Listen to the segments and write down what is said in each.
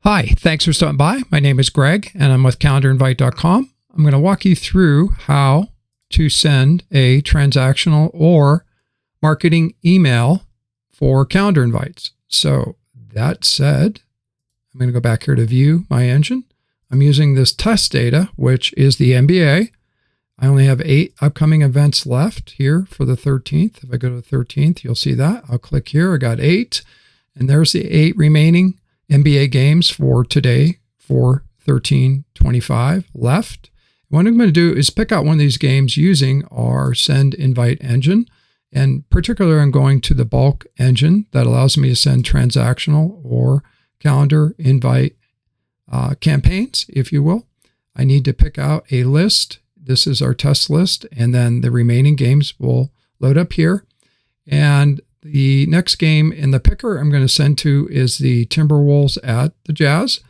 Hi, thanks for stopping by. My name is Greg and I'm with CalendarInvite.com. I'm going to walk you through how to send a transactional or marketing email for calendar invites. So that said, I'm going to go back here to view my engine. I'm using this test data, which is the NBA. I only have 8 upcoming events left here for the 13th. If I go to the 13th, you'll see that. I'll click here. I got 8. And there's the 8 remaining NBA games for today for 13/25 left. What I'm going to do is pick out one of these games using our send invite engine. And particularly, I'm going to the bulk engine that allows me to send transactional or calendar invite campaigns, if you will. I need to pick out a list. This is our test list, and then the remaining games will load up here. And the next game in the picker I'm going to send to is the Timberwolves at the Jazz.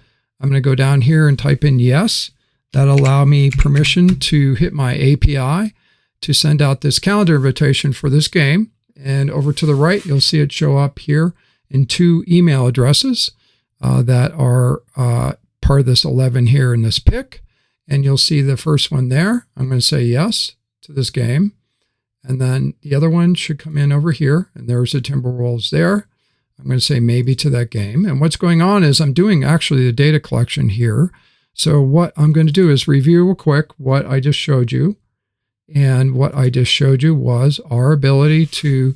I'm going to go down here and type in yes. That'll allow me permission to hit my API to send out this calendar invitation for this game. And over to the right, you'll see it show up here in 2 email addresses that are part of this 11 here in this pick. And you'll see the first one there. I'm going to say yes to this game. And then the other one should come in over here. And there's the Timberwolves there. I'm going to say maybe to that game. And what's going on is I'm doing actually the data collection here. So what I'm going to do is review real quick what I just showed you. And what I just showed you was our ability to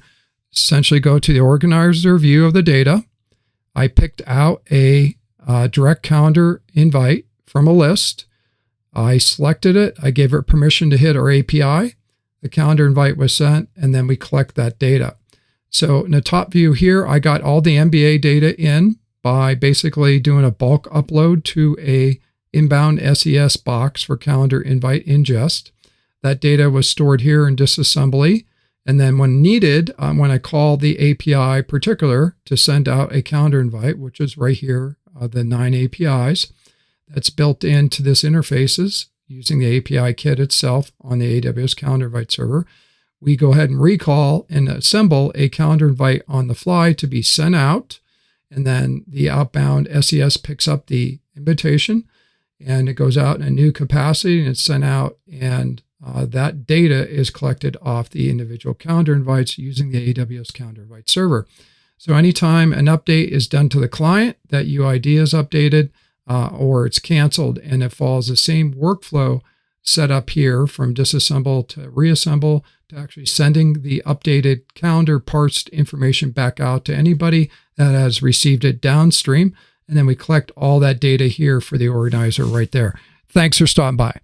essentially go to the organizer view of the data. I picked out a direct calendar invite from a list. I selected it. I gave it permission to hit our API. The calendar invite was sent, and then we collect that data. So in the top view here, I got all the NBA data in by basically doing a bulk upload to a inbound SES box for calendar invite ingest. That data was stored here in disassembly. And then when needed, when I call the API particular to send out a calendar invite, which is right here, the 9 APIs, that's built into this interfaces using the API kit itself on the AWS calendar invite server. We go ahead and recall and assemble a calendar invite on the fly to be sent out. And then the outbound SES picks up the invitation and it goes out in a new capacity and it's sent out. And that data is collected off the individual calendar invites using the AWS calendar invite server. So anytime an update is done to the client, that UID is updated, or it's canceled and it follows the same workflow set up here from disassemble to reassemble to actually sending the updated calendar parsed information back out to anybody that has received it downstream. And then we collect all that data here for the organizer right there. Thanks for stopping by.